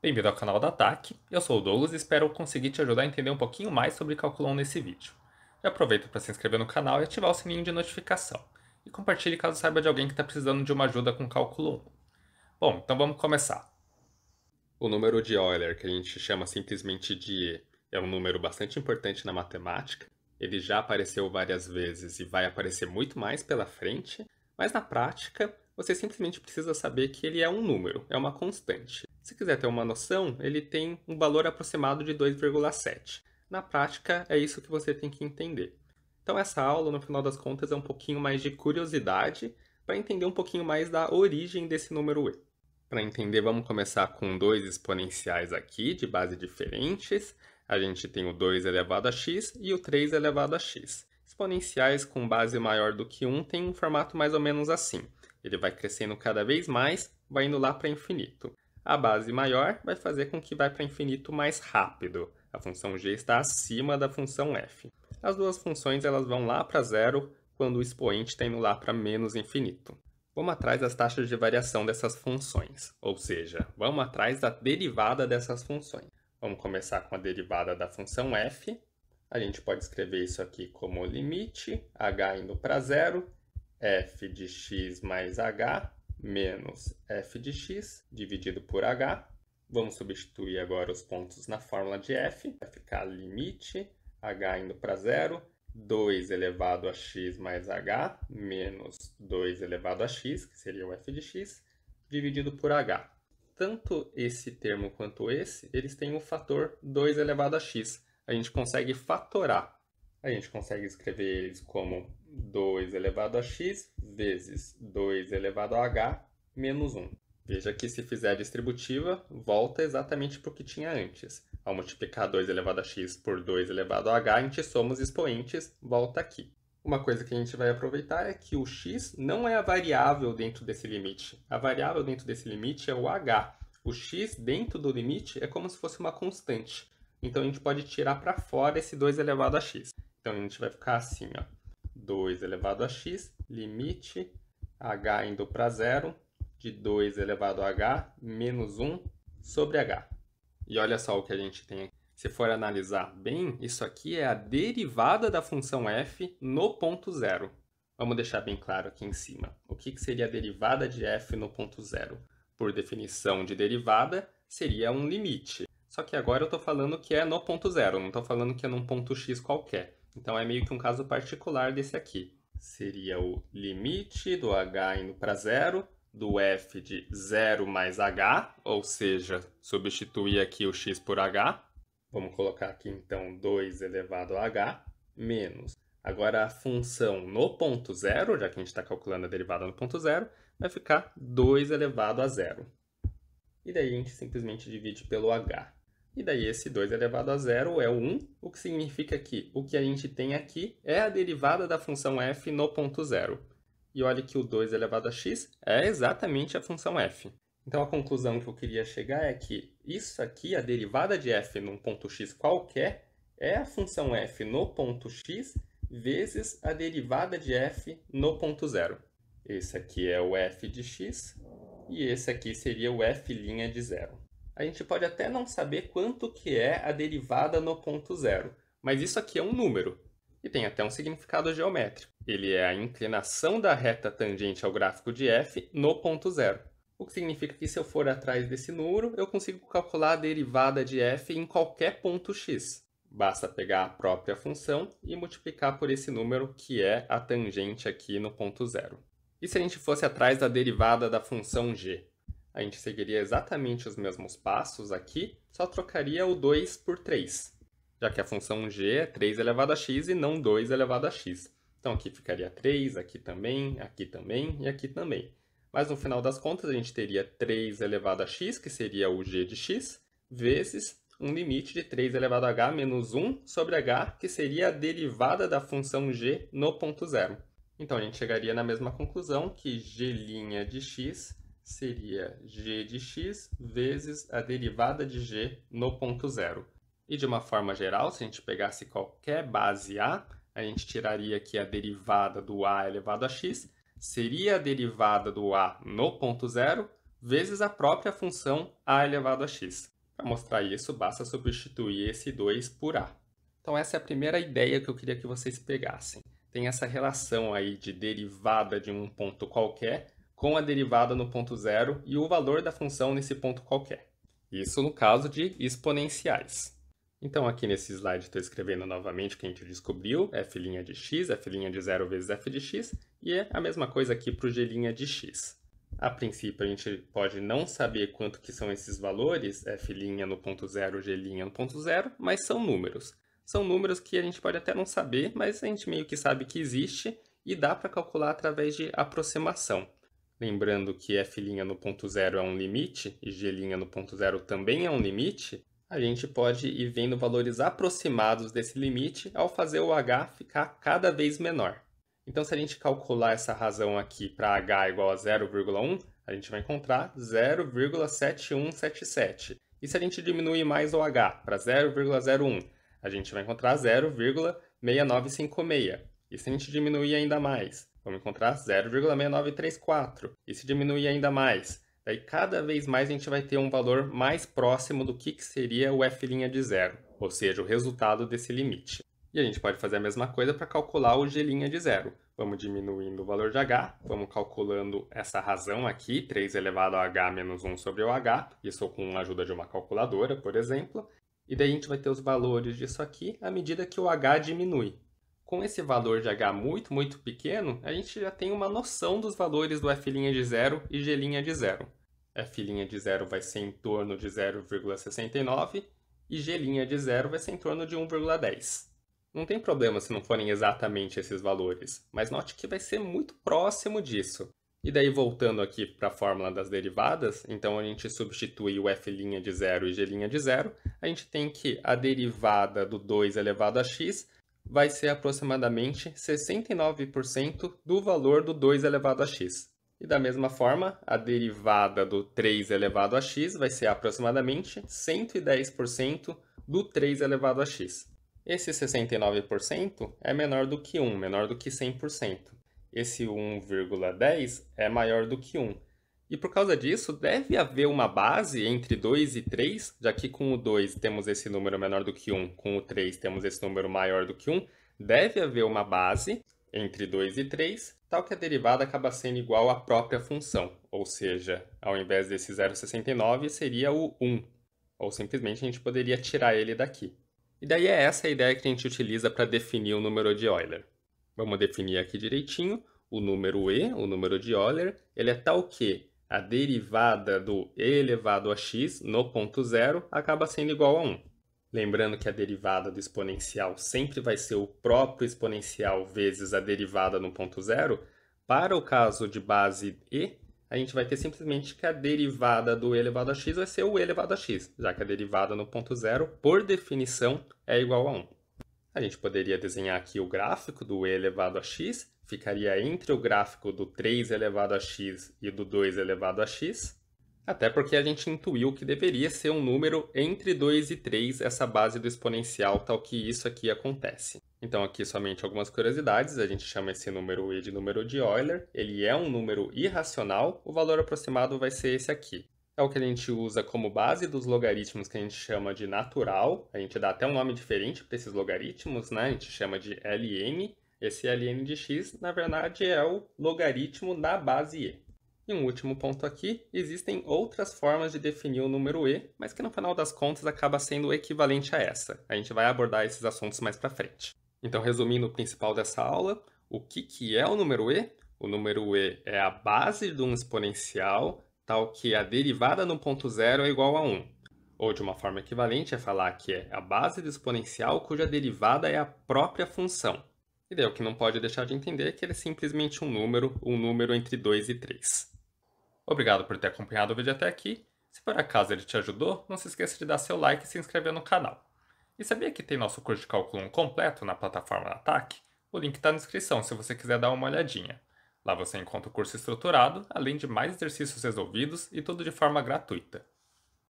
Bem-vindo ao canal da TAC, eu sou o Douglas e espero conseguir te ajudar a entender um pouquinho mais sobre Cálculo 1 nesse vídeo. Já aproveita para se inscrever no canal e ativar o sininho de notificação. E compartilhe caso saiba de alguém que está precisando de uma ajuda com Cálculo 1. Bom, então vamos começar. O número de Euler, que a gente chama simplesmente de E, é um número bastante importante na matemática. Ele já apareceu várias vezes e vai aparecer muito mais pela frente, mas na prática você simplesmente precisa saber que ele é um número, é uma constante. Se quiser ter uma noção, ele tem um valor aproximado de 2,7. Na prática, é isso que você tem que entender. Então essa aula, no final das contas, é um pouquinho mais de curiosidade para entender um pouquinho mais da origem desse número E. Para entender, vamos começar com dois exponenciais aqui, de base diferentes. A gente tem o 2 elevado a x e o 3 elevado a x. Exponenciais com base maior do que 1 têm um formato mais ou menos assim. Ele vai crescendo cada vez mais, vai indo lá para infinito. A base maior vai fazer com que vá para infinito mais rápido. A função g está acima da função f. As duas funções elas vão lá para zero quando o expoente está indo lá para menos infinito. Vamos atrás das taxas de variação dessas funções, ou seja, vamos atrás da derivada dessas funções. Vamos começar com a derivada da função f. A gente pode escrever isso aqui como limite h indo para zero, f de x mais h menos f de x dividido por h. Vamos substituir agora os pontos na fórmula de f. Vai ficar limite h indo para zero, 2 elevado a x mais h menos 2 elevado a x, que seria o f de x, dividido por h. Tanto esse termo quanto esse, eles têm o fator 2 elevado a x. A gente consegue fatorar. A gente consegue escrever eles como 2 elevado a x vezes 2 elevado a h menos 1. Veja que se fizer a distributiva, volta exatamente para o que tinha antes. Ao multiplicar 2 elevado a x por 2 elevado a h, a gente soma os expoentes, volta aqui. Uma coisa que a gente vai aproveitar é que o x não é a variável dentro desse limite. A variável dentro desse limite é o h. O x dentro do limite é como se fosse uma constante. Então a gente pode tirar para fora esse 2 elevado a x. Então a gente vai ficar assim, ó. 2 elevado a x, limite h indo para zero, de 2 elevado a h menos 1 sobre h. E olha só o que a gente tem aqui. Se for analisar bem, isso aqui é a derivada da função f no ponto zero. Vamos deixar bem claro aqui em cima. O que seria a derivada de f no ponto zero? Por definição de derivada, seria um limite. Só que agora eu estou falando que é no ponto zero, não estou falando que é num ponto x qualquer. Então é meio que um caso particular desse aqui. Seria o limite do h indo para zero, do f de 0 mais h, ou seja, substituir aqui o x por h. Vamos colocar aqui então 2 elevado a h, menos. Agora a função no ponto zero, já que a gente está calculando a derivada no ponto zero, vai ficar 2 elevado a zero. E daí a gente simplesmente divide pelo h. E daí esse 2 elevado a zero é o 1, o que significa que o que a gente tem aqui é a derivada da função f no ponto zero. E olha que o 2 elevado a x é exatamente a função f. Então a conclusão que eu queria chegar é que isso aqui, a derivada de f num ponto x qualquer, é a função f no ponto x vezes a derivada de f no ponto zero. Esse aqui é o f de x e esse aqui seria o f' de zero. A gente pode até não saber quanto que é a derivada no ponto zero, mas isso aqui é um número. E tem até um significado geométrico. Ele é a inclinação da reta tangente ao gráfico de f no ponto zero. O que significa que se eu for atrás desse número, eu consigo calcular a derivada de f em qualquer ponto x. Basta pegar a própria função e multiplicar por esse número que é a tangente aqui no ponto zero. E se a gente fosse atrás da derivada da função g? A gente seguiria exatamente os mesmos passos aqui, só trocaria o 2 por 3. Já que a função g é 3 elevado a x e não 2 elevado a x. Então aqui ficaria 3, aqui também e aqui também. Mas no final das contas a gente teria 3 elevado a x, que seria o g de x, vezes um limite de 3 elevado a h menos 1 sobre h, que seria a derivada da função g no ponto zero. Então a gente chegaria na mesma conclusão, que g' de x seria g de x vezes a derivada de g no ponto zero. E de uma forma geral, se a gente pegasse qualquer base a gente tiraria aqui a derivada do a elevado a x, seria a derivada do a no ponto zero, vezes a própria função a elevado a x. Para mostrar isso, basta substituir esse 2 por a. Então essa é a primeira ideia que eu queria que vocês pegassem. Tem essa relação aí de derivada de um ponto qualquer com a derivada no ponto zero e o valor da função nesse ponto qualquer. Isso no caso de exponenciais. Então aqui nesse slide estou escrevendo novamente o que a gente descobriu, f' de x, f' de 0 vezes f de x, e é a mesma coisa aqui para o g' de x. A princípio a gente pode não saber quanto que são esses valores, f' no ponto zero, g' no ponto zero, mas são números. São números que a gente pode até não saber, mas a gente meio que sabe que existe e dá para calcular através de aproximação. Lembrando que f' no ponto zero é um limite e g' no ponto zero também é um limite, a gente pode ir vendo valores aproximados desse limite ao fazer o h ficar cada vez menor. Então, se a gente calcular essa razão aqui para h igual a 0,1, a gente vai encontrar 0,7177. E se a gente diminuir mais o h para 0,01, a gente vai encontrar 0,6956. E se a gente diminuir ainda mais, vamos encontrar 0,6934. E se diminuir ainda mais, daí cada vez mais a gente vai ter um valor mais próximo do que seria o f' de zero, ou seja, o resultado desse limite. E a gente pode fazer a mesma coisa para calcular o g' de zero. Vamos diminuindo o valor de h, vamos calculando essa razão aqui, 3 elevado a h menos 1 sobre o h, isso com a ajuda de uma calculadora, por exemplo. E daí a gente vai ter os valores disso aqui à medida que o h diminui. Com esse valor de h muito, muito pequeno, a gente já tem uma noção dos valores do f' de zero e g' de zero. F' de zero vai ser em torno de 0,69 e g' de zero vai ser em torno de 1,10. Não tem problema se não forem exatamente esses valores, mas note que vai ser muito próximo disso. E daí, voltando aqui para a fórmula das derivadas, então a gente substitui o f' de zero e g' de zero, a gente tem que a derivada do 2 elevado a x vai ser aproximadamente 69% do valor do 2 elevado a x. E da mesma forma, a derivada do 3 elevado a x vai ser aproximadamente 110% do 3 elevado a x. Esse 69% é menor do que 1, menor do que 100%. Esse 1,10 é maior do que 1. E por causa disso, deve haver uma base entre 2 e 3, já que com o 2 temos esse número menor do que 1, com o 3 temos esse número maior do que 1, deve haver uma base entre 2 e 3, tal que a derivada acaba sendo igual à própria função, ou seja, ao invés desse 0,69 seria o 1, ou simplesmente a gente poderia tirar ele daqui. E daí é essa a ideia que a gente utiliza para definir o número de Euler. Vamos definir aqui direitinho. O número e, o número de Euler, ele é tal que a derivada do e elevado a x no ponto zero acaba sendo igual a 1. Lembrando que a derivada do exponencial sempre vai ser o próprio exponencial vezes a derivada no ponto zero. Para o caso de base e, a gente vai ter simplesmente que a derivada do e elevado a x vai ser o e elevado a x, já que a derivada no ponto zero, por definição, é igual a 1. A gente poderia desenhar aqui o gráfico do e elevado a x, ficaria entre o gráfico do 3 elevado a x e do 2 elevado a x, até porque a gente intuiu que deveria ser um número entre 2 e 3, essa base do exponencial, tal que isso aqui acontece. Então aqui somente algumas curiosidades, a gente chama esse número e de número de Euler, ele é um número irracional, o valor aproximado vai ser esse aqui. É o que a gente usa como base dos logaritmos que a gente chama de natural, a gente dá até um nome diferente para esses logaritmos, né? A gente chama de ln, esse ln de x na verdade é o logaritmo da base e. E um último ponto aqui, existem outras formas de definir o número e, mas que no final das contas acaba sendo equivalente a essa. A gente vai abordar esses assuntos mais para frente. Então, resumindo o principal dessa aula, o que é o número e? O número e é a base de um exponencial, tal que a derivada no ponto zero é igual a 1. Ou de uma forma equivalente é falar que é a base do exponencial cuja derivada é a própria função. E daí o que não pode deixar de entender é que ele é simplesmente um número entre 2 e 3. Obrigado por ter acompanhado o vídeo até aqui. Se por acaso ele te ajudou, não se esqueça de dar seu like e se inscrever no canal. E sabia que tem nosso curso de cálculo 1 completo na plataforma Ataque? O link está na descrição se você quiser dar uma olhadinha. Lá você encontra o curso estruturado, além de mais exercícios resolvidos e tudo de forma gratuita.